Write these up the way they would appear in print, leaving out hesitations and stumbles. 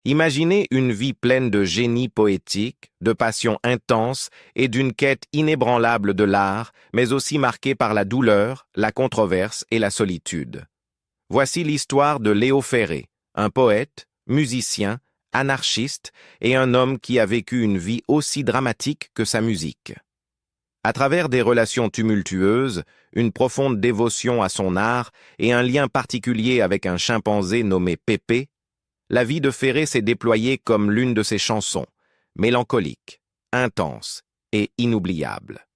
Imaginez une vie pleine de génie poétique, de passion intense et d'une quête inébranlable de l'art, mais aussi marquée par la douleur, la controverse et la solitude. Voici l'histoire de Léo Ferré, un poète, musicien, anarchiste et un homme qui a vécu une vie aussi dramatique que sa musique. À travers des relations tumultueuses, une profonde dévotion à son art et un lien particulier avec un chimpanzé nommé Pépé, la vie de Ferré s'est déployée comme l'une de ses chansons, mélancolique, intense et inoubliable.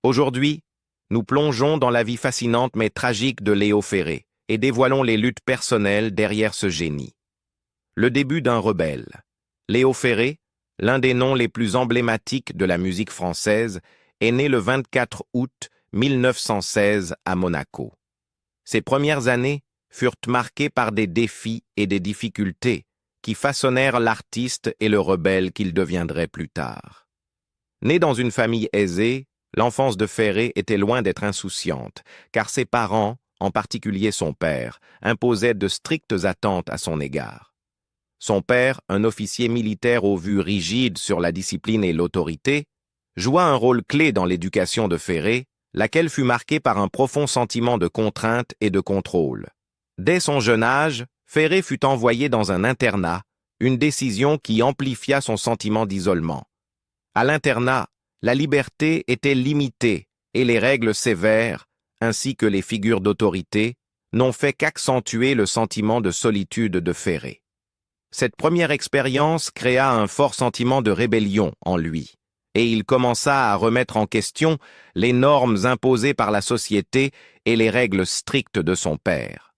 Aujourd'hui, nous plongeons dans la vie fascinante mais tragique de Léo Ferré et dévoilons les luttes personnelles derrière ce génie. Le début d'un rebelle. Léo Ferré, l'un des noms les plus emblématiques de la musique française, est né le 24 août 1916 à Monaco. Ses premières années furent marquées par des défis et des difficultés qui façonnèrent l'artiste et le rebelle qu'il deviendrait plus tard. Né dans une famille aisée, l'enfance de Ferré était loin d'être insouciante, car ses parents, en particulier son père, imposaient de strictes attentes à son égard. Son père, un officier militaire aux vues rigides sur la discipline et l'autorité, joua un rôle clé dans l'éducation de Ferré, laquelle fut marquée par un profond sentiment de contrainte et de contrôle. Dès son jeune âge, Ferré fut envoyé dans un internat, une décision qui amplifia son sentiment d'isolement. À l'internat, la liberté était limitée et les règles sévères, ainsi que les figures d'autorité, n'ont fait qu'accentuer le sentiment de solitude de Ferré. Cette première expérience créa un fort sentiment de rébellion en lui, et il commença à remettre en question les normes imposées par la société et les règles strictes de son père.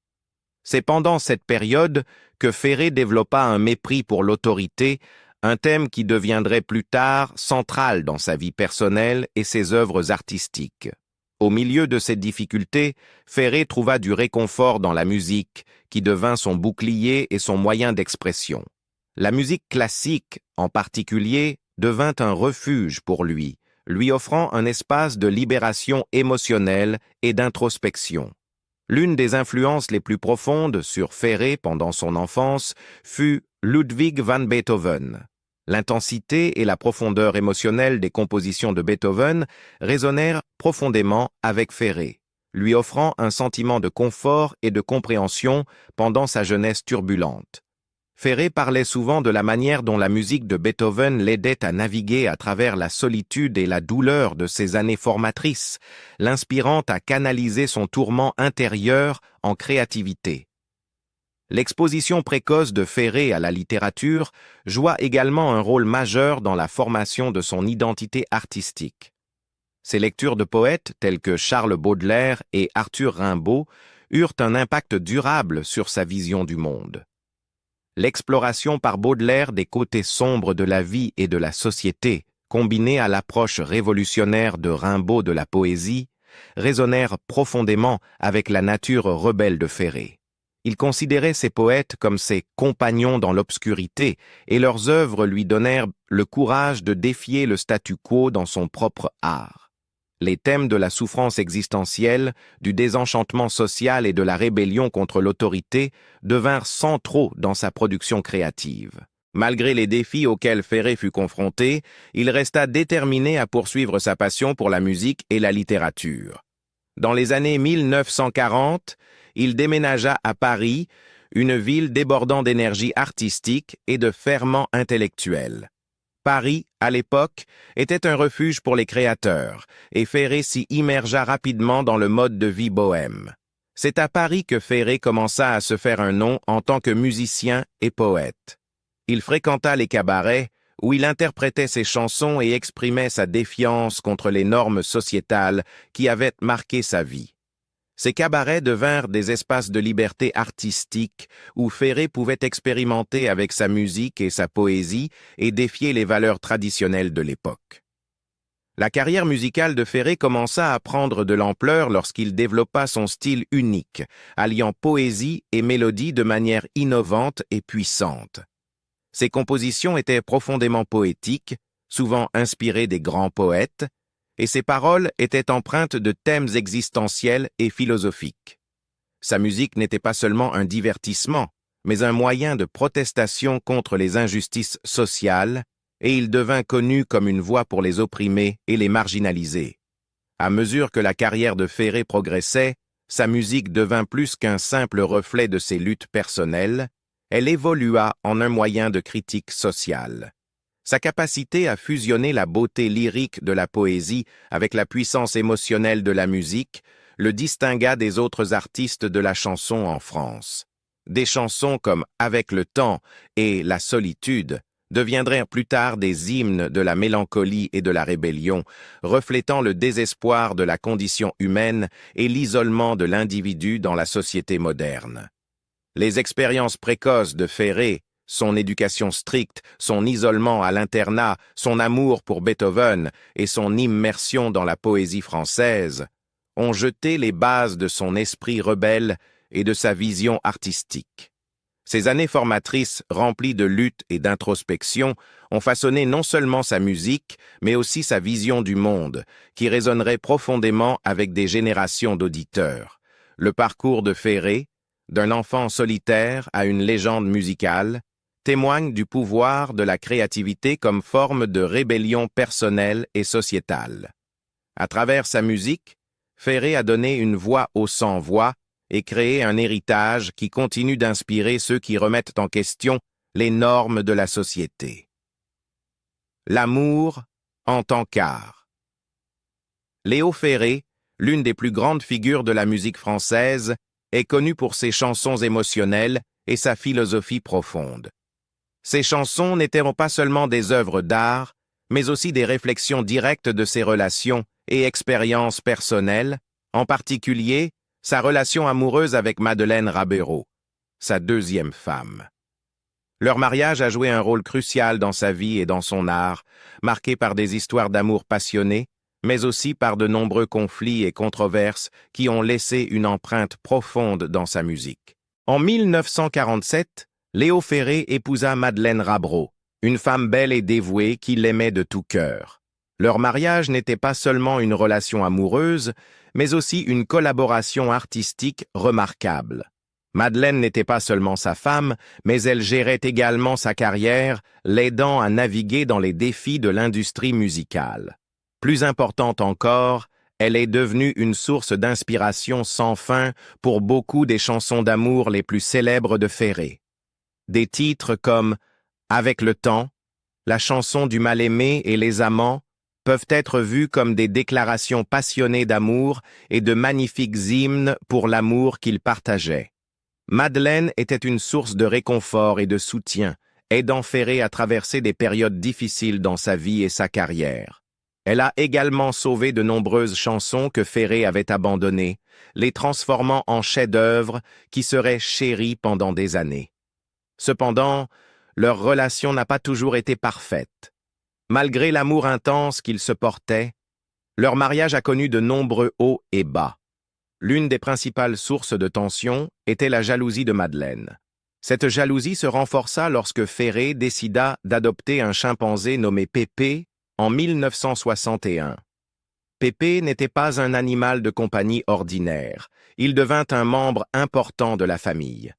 C'est pendant cette période que Ferré développa un mépris pour l'autorité, un thème qui deviendrait plus tard central dans sa vie personnelle et ses œuvres artistiques. Au milieu de ces difficultés, Ferré trouva du réconfort dans la musique, qui devint son bouclier et son moyen d'expression. La musique classique, en particulier, devint un refuge pour lui offrant un espace de libération émotionnelle et d'introspection. L'une des influences les plus profondes sur Ferré pendant son enfance fut Ludwig van Beethoven. L'intensité et la profondeur émotionnelle des compositions de Beethoven résonnèrent profondément avec Ferré, lui offrant un sentiment de confort et de compréhension pendant sa jeunesse turbulente. Ferré parlait souvent de la manière dont la musique de Beethoven l'aidait à naviguer à travers la solitude et la douleur de ses années formatrices, l'inspirant à canaliser son tourment intérieur en créativité. L'exposition précoce de Ferré à la littérature joua également un rôle majeur dans la formation de son identité artistique. Ses lectures de poètes tels que Charles Baudelaire et Arthur Rimbaud eurent un impact durable sur sa vision du monde. L'exploration par Baudelaire des côtés sombres de la vie et de la société, combinée à l'approche révolutionnaire de Rimbaud de la poésie, résonnèrent profondément avec la nature rebelle de Ferré. Il considérait ces poètes comme ses compagnons dans l'obscurité, et leurs œuvres lui donnèrent le courage de défier le statu quo dans son propre art. Les thèmes de la souffrance existentielle, du désenchantement social et de la rébellion contre l'autorité devinrent centraux dans sa production créative. Malgré les défis auxquels Ferré fut confronté, il resta déterminé à poursuivre sa passion pour la musique et la littérature. Dans les années 1940, il déménagea à Paris, une ville débordant d'énergie artistique et de ferment intellectuel. Paris, à l'époque, était un refuge pour les créateurs, et Ferré s'y immergea rapidement dans le mode de vie bohème. C'est à Paris que Ferré commença à se faire un nom en tant que musicien et poète. Il fréquenta les cabarets, où il interprétait ses chansons et exprimait sa défiance contre les normes sociétales qui avaient marqué sa vie. Ces cabarets devinrent des espaces de liberté artistique où Ferré pouvait expérimenter avec sa musique et sa poésie et défier les valeurs traditionnelles de l'époque. La carrière musicale de Ferré commença à prendre de l'ampleur lorsqu'il développa son style unique, alliant poésie et mélodie de manière innovante et puissante. Ses compositions étaient profondément poétiques, souvent inspirées des grands poètes, et ses paroles étaient empreintes de thèmes existentiels et philosophiques. Sa musique n'était pas seulement un divertissement, mais un moyen de protestation contre les injustices sociales, et il devint connu comme une voix pour les opprimés et les marginalisés. À mesure que la carrière de Ferré progressait, sa musique devint plus qu'un simple reflet de ses luttes personnelles, elle évolua en un moyen de critique sociale. Sa capacité à fusionner la beauté lyrique de la poésie avec la puissance émotionnelle de la musique le distingua des autres artistes de la chanson en France. Des chansons comme Avec le temps et La solitude deviendront plus tard des hymnes de la mélancolie et de la rébellion, reflétant le désespoir de la condition humaine et l'isolement de l'individu dans la société moderne. Les expériences précoces de Ferré, son éducation stricte, son isolement à l'internat, son amour pour Beethoven et son immersion dans la poésie française ont jeté les bases de son esprit rebelle et de sa vision artistique. Ces années formatrices, remplies de lutte et d'introspection, ont façonné non seulement sa musique, mais aussi sa vision du monde, qui résonnerait profondément avec des générations d'auditeurs. Le parcours de Ferré, d'un enfant solitaire à une légende musicale, témoigne du pouvoir de la créativité comme forme de rébellion personnelle et sociétale. À travers sa musique, Ferré a donné une voix aux sans-voix et créé un héritage qui continue d'inspirer ceux qui remettent en question les normes de la société. L'amour en tant qu'art. Léo Ferré, l'une des plus grandes figures de la musique française, est connu pour ses chansons émotionnelles et sa philosophie profonde. Ces chansons n'étaient pas seulement des œuvres d'art, mais aussi des réflexions directes de ses relations et expériences personnelles, en particulier sa relation amoureuse avec Madeleine Rabeyron, sa deuxième femme. Leur mariage a joué un rôle crucial dans sa vie et dans son art, marqué par des histoires d'amour passionnées, mais aussi par de nombreux conflits et controverses qui ont laissé une empreinte profonde dans sa musique. En 1947, Léo Ferré épousa Madeleine Rabeyron, une femme belle et dévouée qui l'aimait de tout cœur. Leur mariage n'était pas seulement une relation amoureuse, mais aussi une collaboration artistique remarquable. Madeleine n'était pas seulement sa femme, mais elle gérait également sa carrière, l'aidant à naviguer dans les défis de l'industrie musicale. Plus importante encore, elle est devenue une source d'inspiration sans fin pour beaucoup des chansons d'amour les plus célèbres de Ferré. Des titres comme « Avec le temps », la chanson du mal-aimé et les amants peuvent être vus comme des déclarations passionnées d'amour et de magnifiques hymnes pour l'amour qu'ils partageaient. Madeleine était une source de réconfort et de soutien, aidant Ferré à traverser des périodes difficiles dans sa vie et sa carrière. Elle a également sauvé de nombreuses chansons que Ferré avait abandonnées, les transformant en chefs-d'œuvre qui seraient chéris pendant des années. Cependant, leur relation n'a pas toujours été parfaite. Malgré l'amour intense qu'ils se portaient, leur mariage a connu de nombreux hauts et bas. L'une des principales sources de tension était la jalousie de Madeleine. Cette jalousie se renforça lorsque Ferré décida d'adopter un chimpanzé nommé Pépé en 1961. Pépé n'était pas un animal de compagnie ordinaire, il devint un membre important de la famille.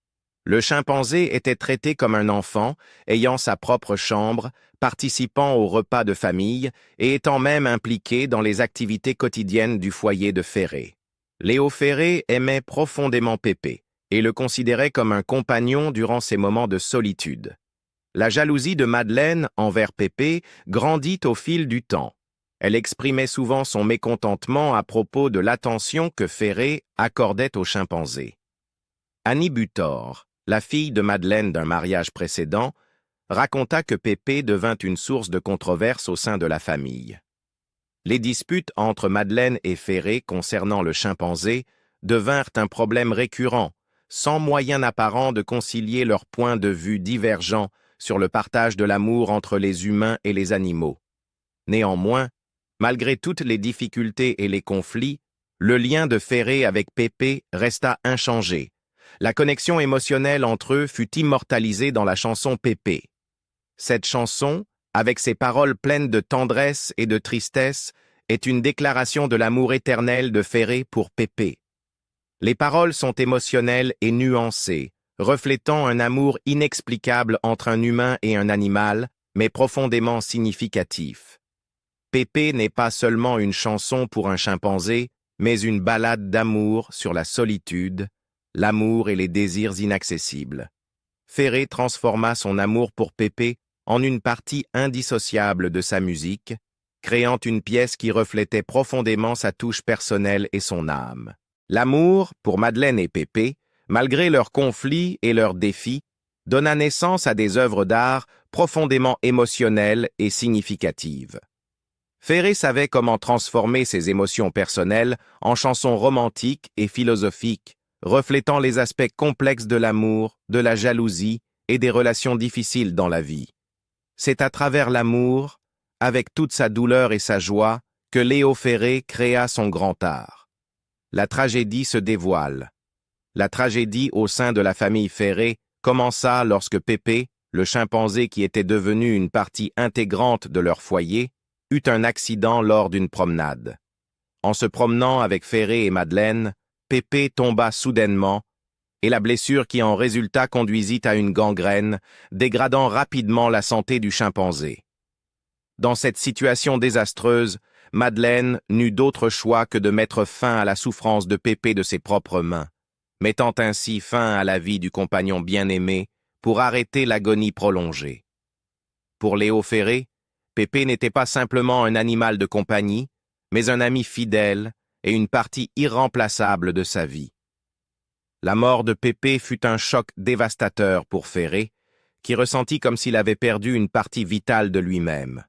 Le chimpanzé était traité comme un enfant, ayant sa propre chambre, participant aux repas de famille et étant même impliqué dans les activités quotidiennes du foyer de Ferré. Léo Ferré aimait profondément Pépé et le considérait comme un compagnon durant ses moments de solitude. La jalousie de Madeleine envers Pépé grandit au fil du temps. Elle exprimait souvent son mécontentement à propos de l'attention que Ferré accordait au chimpanzé. Annie Butor, la fille de Madeleine d'un mariage précédent, raconta que Pépé devint une source de controverse au sein de la famille. Les disputes entre Madeleine et Ferré concernant le chimpanzé devinrent un problème récurrent, sans moyen apparent de concilier leurs points de vue divergents sur le partage de l'amour entre les humains et les animaux. Néanmoins, malgré toutes les difficultés et les conflits, le lien de Ferré avec Pépé resta inchangé. La connexion émotionnelle entre eux fut immortalisée dans la chanson Pépé. Cette chanson, avec ses paroles pleines de tendresse et de tristesse, est une déclaration de l'amour éternel de Ferré pour Pépé. Les paroles sont émotionnelles et nuancées, reflétant un amour inexplicable entre un humain et un animal, mais profondément significatif. Pépé n'est pas seulement une chanson pour un chimpanzé, mais une ballade d'amour sur la solitude, l'amour et les désirs inaccessibles. Ferré transforma son amour pour Pépé en une partie indissociable de sa musique, créant une pièce qui reflétait profondément sa touche personnelle et son âme. L'amour, pour Madeleine et Pépé, malgré leurs conflits et leurs défis, donna naissance à des œuvres d'art profondément émotionnelles et significatives. Ferré savait comment transformer ses émotions personnelles en chansons romantiques et philosophiques, reflétant les aspects complexes de l'amour, de la jalousie et des relations difficiles dans la vie. C'est à travers l'amour, avec toute sa douleur et sa joie, que Léo Ferré créa son grand art. La tragédie se dévoile. La tragédie au sein de la famille Ferré commença lorsque Pépé, le chimpanzé qui était devenu une partie intégrante de leur foyer, eut un accident lors d'une promenade. En se promenant avec Ferré et Madeleine, Pépé tomba soudainement, et la blessure qui en résulta conduisit à une gangrène, dégradant rapidement la santé du chimpanzé. Dans cette situation désastreuse, Madeleine n'eut d'autre choix que de mettre fin à la souffrance de Pépé de ses propres mains, mettant ainsi fin à la vie du compagnon bien-aimé pour arrêter l'agonie prolongée. Pour Léo Ferré, Pépé n'était pas simplement un animal de compagnie, mais un ami fidèle et une partie irremplaçable de sa vie. La mort de Pépé fut un choc dévastateur pour Ferré, qui ressentit comme s'il avait perdu une partie vitale de lui-même.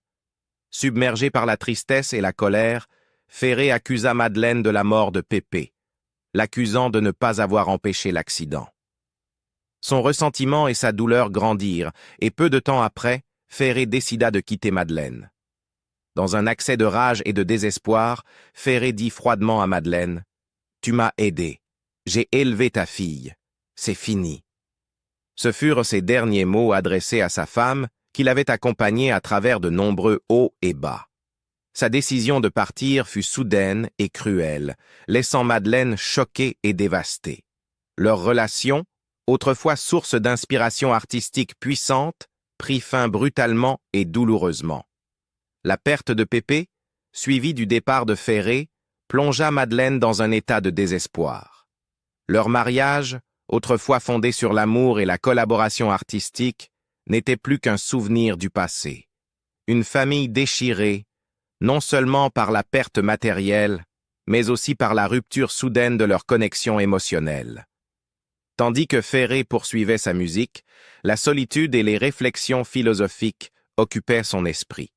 Submergé par la tristesse et la colère, Ferré accusa Madeleine de la mort de Pépé, l'accusant de ne pas avoir empêché l'accident. Son ressentiment et sa douleur grandirent, et peu de temps après, Ferré décida de quitter Madeleine. Dans un accès de rage et de désespoir, Ferré dit froidement à Madeleine « Tu m'as aidé. J'ai élevé ta fille. C'est fini. » Ce furent ses derniers mots adressés à sa femme, qu'il avait accompagnée à travers de nombreux hauts et bas. Sa décision de partir fut soudaine et cruelle, laissant Madeleine choquée et dévastée. Leur relation, autrefois source d'inspiration artistique puissante, prit fin brutalement et douloureusement. La perte de Pépé, suivie du départ de Ferré, plongea Madeleine dans un état de désespoir. Leur mariage, autrefois fondé sur l'amour et la collaboration artistique, n'était plus qu'un souvenir du passé. Une famille déchirée, non seulement par la perte matérielle, mais aussi par la rupture soudaine de leur connexion émotionnelle. Tandis que Ferré poursuivait sa musique, la solitude et les réflexions philosophiques occupaient son esprit.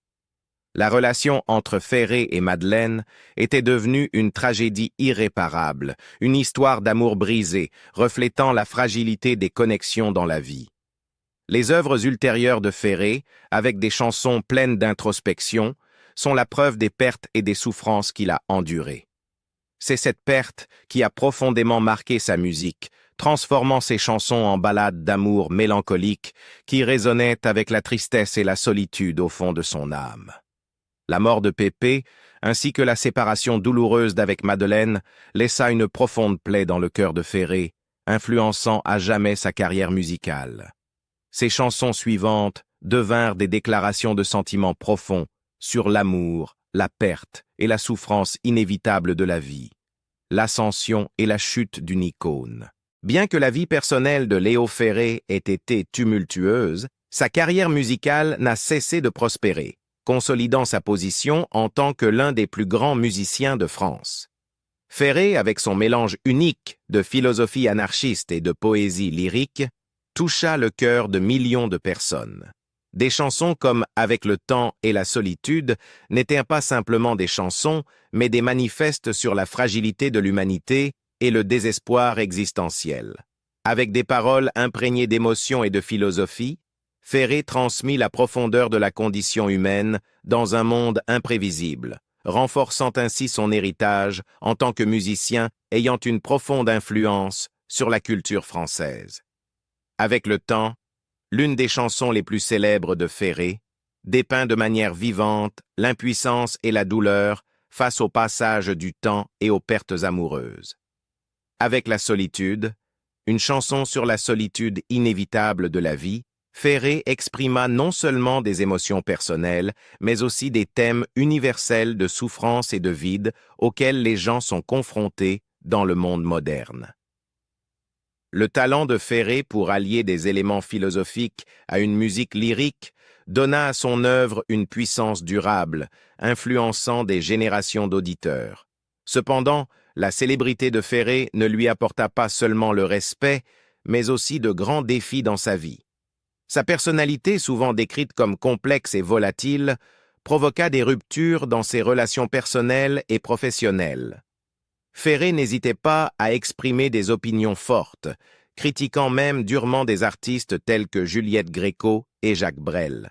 La relation entre Ferré et Madeleine était devenue une tragédie irréparable, une histoire d'amour brisé, reflétant la fragilité des connexions dans la vie. Les œuvres ultérieures de Ferré, avec des chansons pleines d'introspection, sont la preuve des pertes et des souffrances qu'il a endurées. C'est cette perte qui a profondément marqué sa musique, transformant ses chansons en ballades d'amour mélancoliques qui résonnaient avec la tristesse et la solitude au fond de son âme. La mort de Pépé, ainsi que la séparation douloureuse d'avec Madeleine, laissa une profonde plaie dans le cœur de Ferré, influençant à jamais sa carrière musicale. Ses chansons suivantes devinrent des déclarations de sentiments profonds sur l'amour, la perte et la souffrance inévitable de la vie, l'ascension et la chute d'une icône. Bien que la vie personnelle de Léo Ferré ait été tumultueuse, sa carrière musicale n'a cessé de prospérer, consolidant sa position en tant que l'un des plus grands musiciens de France. Ferré, avec son mélange unique de philosophie anarchiste et de poésie lyrique, toucha le cœur de millions de personnes. Des chansons comme « Avec le temps et la solitude » n'étaient pas simplement des chansons, mais des manifestes sur la fragilité de l'humanité et le désespoir existentiel. Avec des paroles imprégnées d'émotion et de philosophie, Ferré transmit la profondeur de la condition humaine dans un monde imprévisible, renforçant ainsi son héritage en tant que musicien ayant une profonde influence sur la culture française. Avec le temps, l'une des chansons les plus célèbres de Ferré dépeint de manière vivante l'impuissance et la douleur face au passage du temps et aux pertes amoureuses. Avec la solitude, une chanson sur la solitude inévitable de la vie, Ferré exprima non seulement des émotions personnelles, mais aussi des thèmes universels de souffrance et de vide auxquels les gens sont confrontés dans le monde moderne. Le talent de Ferré pour allier des éléments philosophiques à une musique lyrique donna à son œuvre une puissance durable, influençant des générations d'auditeurs. Cependant, la célébrité de Ferré ne lui apporta pas seulement le respect, mais aussi de grands défis dans sa vie. Sa personnalité, souvent décrite comme complexe et volatile, provoqua des ruptures dans ses relations personnelles et professionnelles. Ferré n'hésitait pas à exprimer des opinions fortes, critiquant même durement des artistes tels que Juliette Gréco et Jacques Brel.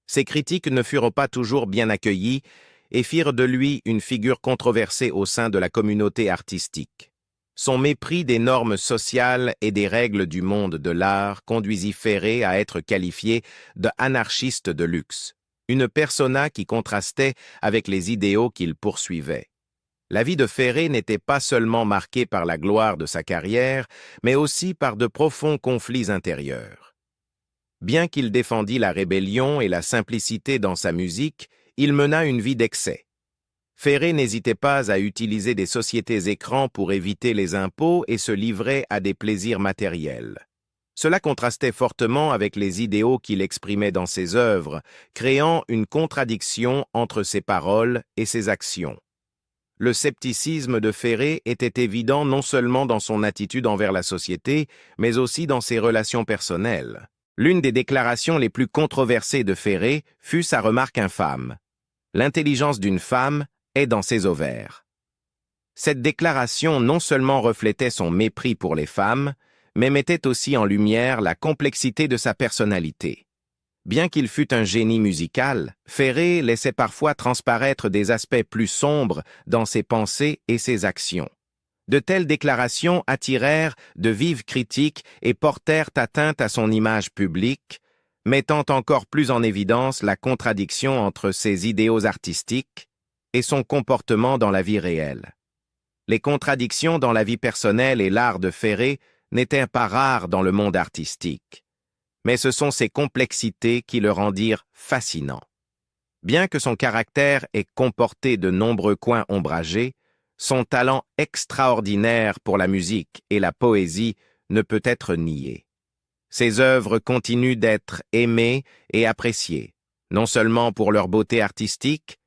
Ces critiques ne furent pas toujours bien accueillies et firent de lui une figure controversée au sein de la communauté artistique. Son mépris des normes sociales et des règles du monde de l'art conduisit Ferré à être qualifié d'anarchiste de luxe, une persona qui contrastait avec les idéaux qu'il poursuivait. La vie de Ferré n'était pas seulement marquée par la gloire de sa carrière, mais aussi par de profonds conflits intérieurs. Bien qu'il défendît la rébellion et la simplicité dans sa musique, il mena une vie d'excès. Ferré n'hésitait pas à utiliser des sociétés écrans pour éviter les impôts et se livrer à des plaisirs matériels. Cela contrastait fortement avec les idéaux qu'il exprimait dans ses œuvres, créant une contradiction entre ses paroles et ses actions. Le scepticisme de Ferré était évident non seulement dans son attitude envers la société, mais aussi dans ses relations personnelles. L'une des déclarations les plus controversées de Ferré fut sa remarque infâme. « L'intelligence d'une femme est dans ses ovaires ». Cette déclaration non seulement reflétait son mépris pour les femmes, mais mettait aussi en lumière la complexité de sa personnalité. Bien qu'il fût un génie musical, Ferré laissait parfois transparaître des aspects plus sombres dans ses pensées et ses actions. De telles déclarations attirèrent de vives critiques et portèrent atteinte à son image publique, mettant encore plus en évidence la contradiction entre ses idéaux artistiques et son comportement dans la vie réelle. Les contradictions dans la vie personnelle et l'art de Ferré n'étaient pas rares dans le monde artistique. Mais ce sont ces complexités qui le rendirent fascinant. Bien que son caractère ait comporté de nombreux coins ombragés, son talent extraordinaire pour la musique et la poésie ne peut être nié. Ses œuvres continuent d'être aimées et appréciées, non seulement pour leur beauté artistique,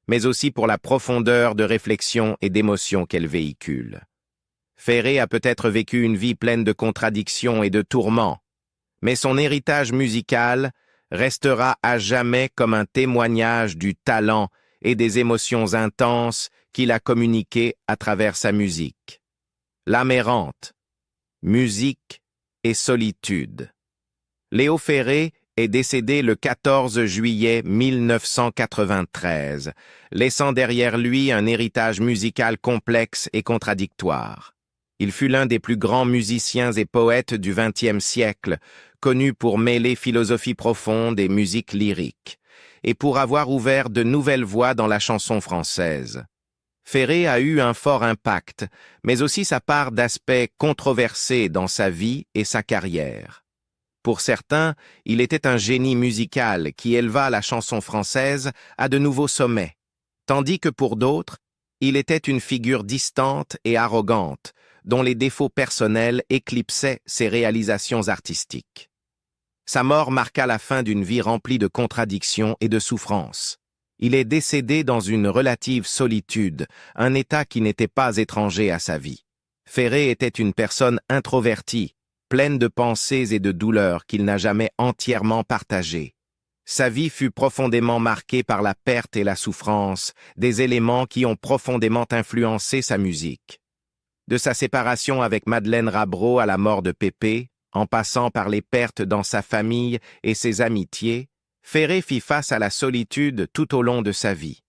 mais aussi pour la profondeur de réflexion et d'émotion qu'elles véhiculent. Ferré a peut-être vécu une vie pleine de contradictions et de tourments, mais son héritage musical restera à jamais comme un témoignage du talent et des émotions intenses qu'il a communiquées à travers sa musique. L'âme errante, musique et solitude. Léo Ferré est décédé le 14 juillet 1993, laissant derrière lui un héritage musical complexe et contradictoire. Il fut l'un des plus grands musiciens et poètes du XXe siècle, connu pour mêler philosophie profonde et musique lyrique, et pour avoir ouvert de nouvelles voies dans la chanson française. Ferré a eu un fort impact, mais aussi sa part d'aspects controversés dans sa vie et sa carrière. Pour certains, il était un génie musical qui éleva la chanson française à de nouveaux sommets, tandis que pour d'autres, il était une figure distante et arrogante, dont les défauts personnels éclipsaient ses réalisations artistiques. Sa mort marqua la fin d'une vie remplie de contradictions et de souffrances. Il est décédé dans une relative solitude, un état qui n'était pas étranger à sa vie. Ferré était une personne introvertie, pleine de pensées et de douleurs qu'il n'a jamais entièrement partagées. Sa vie fut profondément marquée par la perte et la souffrance, des éléments qui ont profondément influencé sa musique. De sa séparation avec Madeleine Rabraud à la mort de Pépé, en passant par les pertes dans sa famille et ses amitiés, Ferré fit face à la solitude tout au long de sa vie.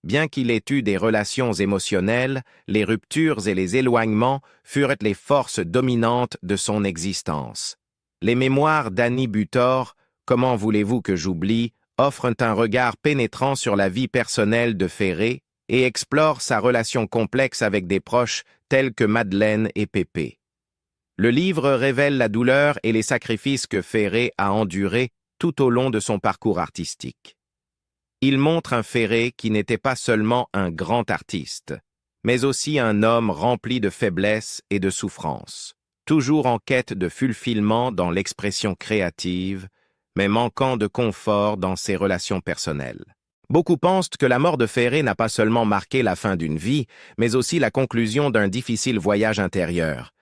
Bien qu'il ait eu des relations émotionnelles, les ruptures et les éloignements furent les forces dominantes de son existence. Les mémoires d'Annie Butor, Comment voulez-vous que j'oublie, offrent un regard pénétrant sur la vie personnelle de Ferré et explorent sa relation complexe avec des proches tels que Madeleine et Pépé. Le livre révèle la douleur et les sacrifices que Ferré a endurés tout au long de son parcours artistique. Il montre un Ferré qui n'était pas seulement un grand artiste, mais aussi un homme rempli de faiblesses et de souffrances, toujours en quête de fulfillement dans l'expression créative, mais manquant de confort dans ses relations personnelles. Beaucoup pensent que la mort de Ferré n'a pas seulement marqué la fin d'une vie, mais aussi la conclusion d'un difficile voyage intérieur.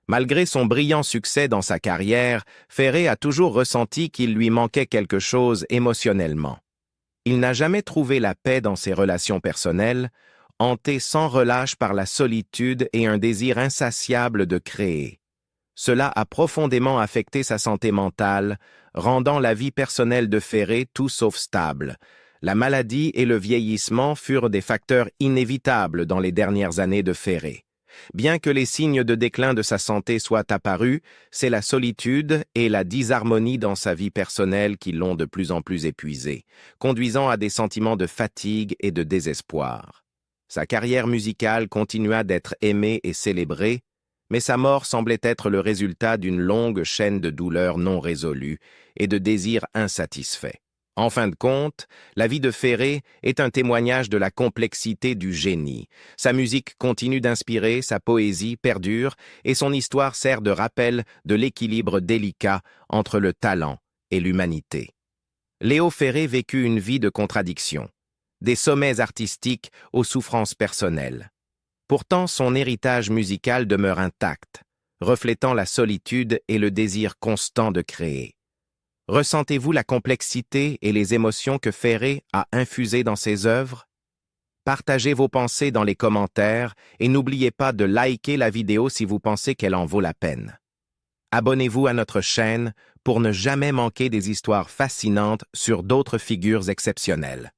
Malgré son brillant succès dans sa carrière, Ferré a toujours ressenti qu'il lui manquait quelque chose émotionnellement. Il n'a jamais trouvé la paix dans ses relations personnelles, hanté sans relâche par la solitude et un désir insatiable de créer. Cela a profondément affecté sa santé mentale, rendant la vie personnelle de Ferré tout sauf stable. La maladie et le vieillissement furent des facteurs inévitables dans les dernières années de Ferré. Bien que les signes de déclin de sa santé soient apparus, c'est la solitude et la disharmonie dans sa vie personnelle qui l'ont de plus en plus épuisé, conduisant à des sentiments de fatigue et de désespoir. Sa carrière musicale continua d'être aimée et célébrée, mais sa mort semblait être le résultat d'une longue chaîne de douleurs non résolues et de désirs insatisfaits. En fin de compte, la vie de Ferré est un témoignage de la complexité du génie. Sa musique continue d'inspirer, sa poésie perdure, et son histoire sert de rappel de l'équilibre délicat entre le talent et l'humanité. Léo Ferré vécut une vie de contradictions, des sommets artistiques aux souffrances personnelles. Pourtant, son héritage musical demeure intact, reflétant la solitude et le désir constant de créer. Ressentez-vous la complexité et les émotions que Ferré a infusées dans ses œuvres? Partagez vos pensées dans les commentaires et n'oubliez pas de liker la vidéo si vous pensez qu'elle en vaut la peine. Abonnez-vous à notre chaîne pour ne jamais manquer des histoires fascinantes sur d'autres figures exceptionnelles.